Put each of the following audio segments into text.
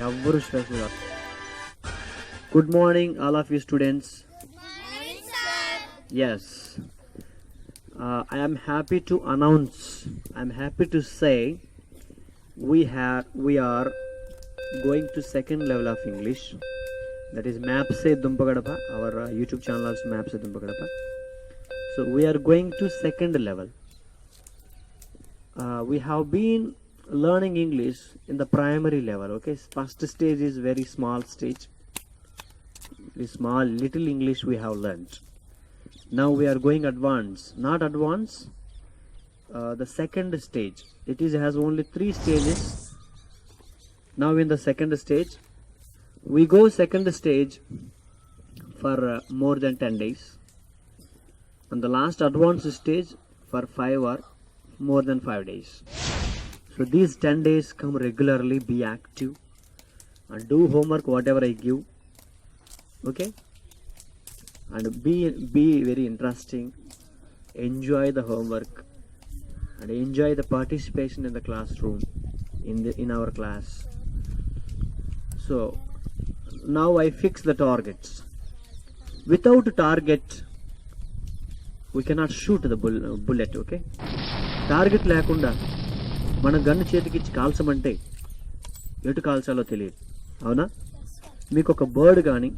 ఎవ్వరు స్ట్రెస్ కాదు. Good morning, all of you students. Morning, sir. Yes, I am happy to announce. I am happy to say we are going to second level of English. That is Maps Dumpagadapa. Our YouTube channel also Maps Dumpagadapa. So we are going to second level. We have been learning English in the primary level. Okay, first stage is very small stage. The small little English we have learned. Now we are going advanced. Not advanced. The second stage. It has only 3 stages. Now in the second stage, we go second stage for more than 10 days. And the last advanced stage for 5 or more than 5 days. So these 10 days come regularly, be active and do homework whatever I give. Okay, and be very interesting, enjoy the homework and enjoy the participation in the classroom, in our class. So now I fix the targets. Without a target we cannot shoot the bullet. Okay, target లేకుండా మన gun చేతికిచ్చి కాల్చమంటే ఎటు కాల్చాలో తెలియదు. అవునా? మీకు ఒక bird కానీ,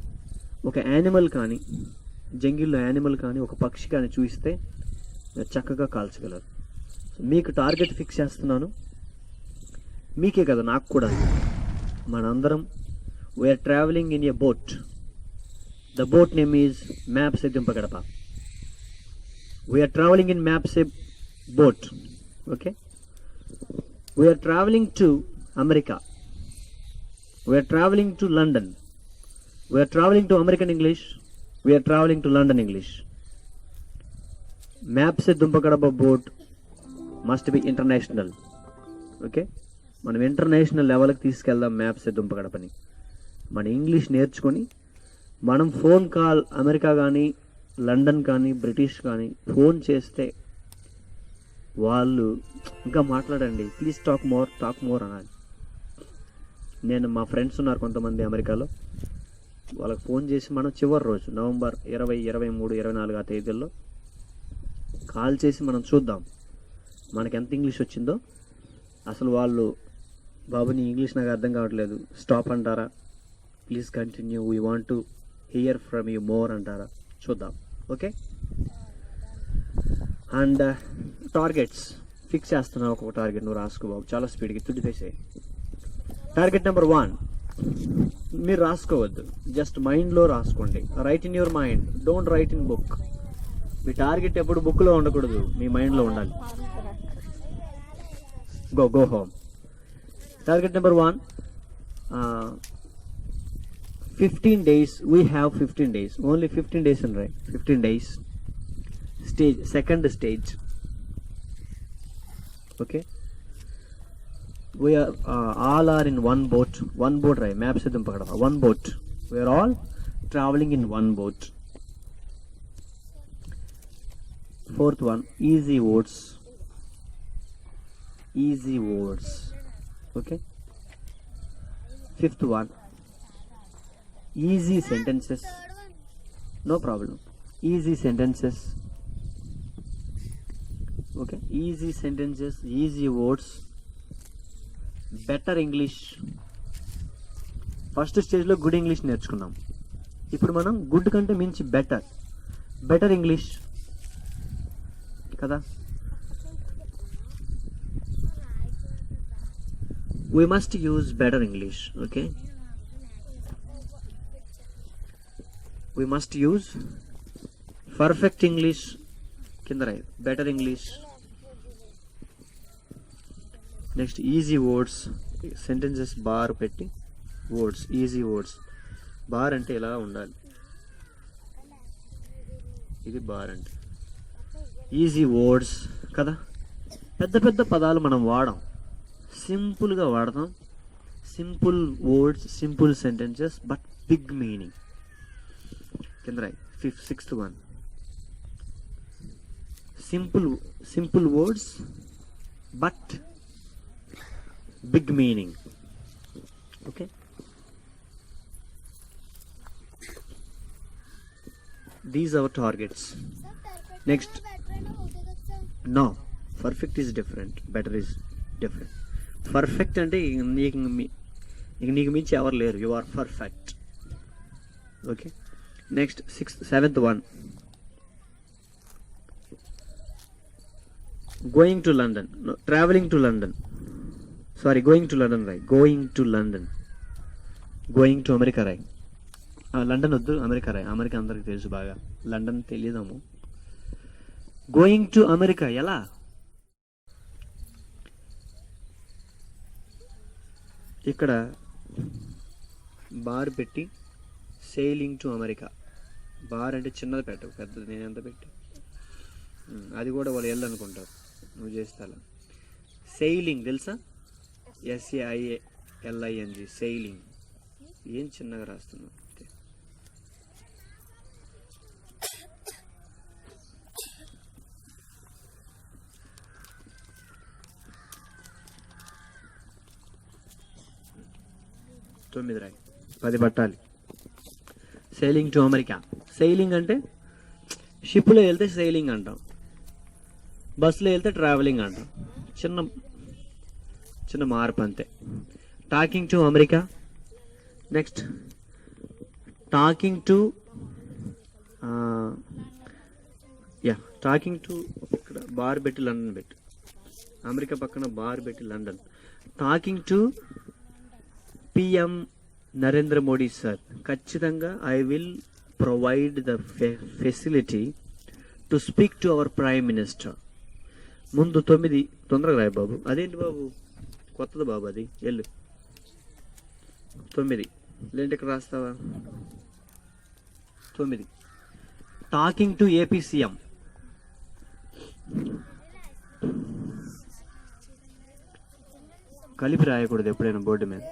ఒక animal కానీ, జంగిల్లో యానిమల్ కానీ, ఒక పక్షి కానీ చూస్తే చక్కగా కాల్చగలరు. మీకు టార్గెట్ ఫిక్స్ చేస్తున్నాను. మీకే కదా, నాకు కూడా. మనందరం we are travelling in a boat. The boat name is maps దింపగడప. We are travelling in maps boat. Okay, we are traveling to America, we are traveling to London, we are traveling to American English, we are traveling to London English. Maps Dumpakadapa boat must be international. Okay, మనం international లెవెల్కి తీసుకెళ్దాం maps దుంపగడపని. మన English నేర్చుకొని మనం phone call America కానీ, London కానీ, British కానీ phone చేస్తే వాళ్ళు ఇంకా మాట్లాడండి, ప్లీజ్ టాక్ మోర్ అనాలి. నేను మా ఫ్రెండ్స్ ఉన్నారు కొంతమంది అమెరికాలో, వాళ్ళకి ఫోన్ చేసి మనం చివరి రోజు నవంబర్ 20, 23, 24 ఆ తేదీల్లో కాల్ చేసి మనం చూద్దాం మనకి ఎంత ఇంగ్లీష్ వచ్చిందో. అసలు వాళ్ళు, బాబు నీ ఇంగ్లీష్ నాకు అర్థం కావట్లేదు, స్టాప్ అంటారా, please continue, we want to hear from you more అంటారా, చూద్దాం. ఓకే, అండ్ టార్గెట్స్ ఫిక్స్ చేస్తున్నావు. ఒక్కొక్క టార్గెట్ నువ్వు రాసుకో బాబు, చాలా స్పీడ్గా తుడిపేసాయి. టార్గెట్ నెంబర్ 1 మీరు రాసుకోవద్దు, జస్ట్ మైండ్లో రాసుకోండి. Right in your mind, don't write in book. Me target ఎప్పుడు బుక్లో ఉండకూడదు, మీ మైండ్లో ఉండాలి. Go home. Target number 1, 15 days. We have 15 days, only 15 days and right, 15 days. Stage, second stage. Okay, we are all are in one boat, right? Maps Dumpakadapa, one boat. We are all traveling in one boat. Fourth one, easy words. Okay. Fifth one, easy sentences. No problem, easy sentences. Okay, easy sentences, easy words, better English. First స్టేజ్లో good English నేర్చుకున్నాం. ఇప్పుడు మనం good కంటే మించి better English కదా. we must use better English. Okay, we must use perfect English, కింద రాయి better English. Next easy words, sentences bar పెట్టి వర్డ్స్, ఈజీ వర్డ్స్. బార్ అంటే ఇలా ఉండాలి, ఇది బార్ అంటే. ఈజీ వర్డ్స్ కదా, పెద్ద పదాలు మనం వాడం, సింపుల్గా వాడతాం. Simple words, simple sentences, but big meaning. కింద రాయి. Sixth one, simple words but big meaning. Okay, These are our targets. Next. No, perfect is different, better is different. Perfect అంటే నీకు మించి ఎవరు లేరు, you are perfect. Okay, next 7th one, going to London. No, traveling to London. Sorry, going to London, right? Going to London. Going to America, right? London వద్దు, America రాయి. America అందరికి తెలుసు బాగా, లండన్ తెలియదాము. గోయింగ్ టు అమెరికా ఎలా? ఇక్కడ bar పెట్టి sailing to America. Bar అంటే చిన్నది పెట్టు, పెద్దది నేను ఎంత పెట్టి, అది కూడా వాళ్ళు వెళ్ళనుకుంటారు, నువ్వు చేస్తా. సెయిలింగ్ తెలుసా? SAILING, sailing. ఏం చిన్నగా రాస్తున్నావు? తొమ్మిది రాయి, 10 పట్టాలి. Sailing to America. సెయిలింగ్ అంటే షిప్లో వెళ్తే సెయిలింగ్ అంటాం, బస్సులో వెళ్తే ట్రావెలింగ్ అంటాం. చిన్న మార్పు అంతే. Talking to America. Next talking to talking to, ఇక్కడ బార్ పెట్టి లండన్ పెట్టి, అమెరికా పక్కన బార్ పెట్టి London. Talking to PM Narendra Modi sir. ఖచ్చితంగా I will provide the facility to speak to our prime minister. ముందు 9 తొందరగా రాయి బాబు. అదేంటి బాబు, కొత్తది బాబు అది, వెళ్ళు. 9 లేదంటే ఇక్కడ రాస్తావా? 9 టాకింగ్ టు AP CM. కలిపి రాయకూడదు ఎప్పుడైనా బోర్డు మీద,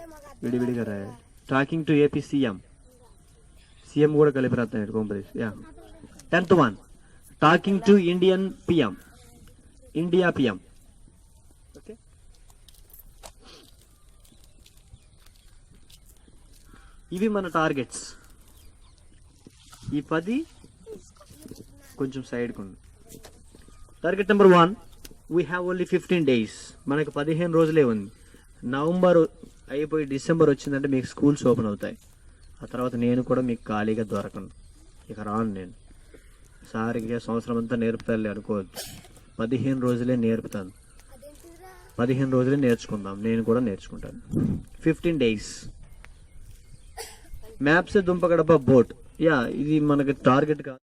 విడివిడిగా రాయాలి. Talking to AP CM. CM కూడా కలిపి రాస్తాను కొంపదీస్. 10th one, talking to Indian PM. India PM. Okay, ఇవి మన టార్గెట్స్. ఈ 10 కొంచెం సైడ్కి ఉంది. Target number 1, we have only 15 days. మనకు 15 రోజులే ఉంది. నవంబర్ అయిపోయి డిసెంబర్ వచ్చిందంటే మీకు స్కూల్స్ ఓపెన్ అవుతాయి. ఆ తర్వాత నేను కూడా మీకు ఖాళీగా దొరకను, ఇక రాను నేను. సారిగా సంవత్సరం అంతా నేర్పుతాను అనుకోవద్దు, 15 రోజులే నేర్పుతాను. 15 రోజులే నేర్చుకుందాం, నేను కూడా నేర్చుకుంటాను. 15 days. Maps Dumpagadapa boat. ఇది మనకి టార్గెట్ కాదు.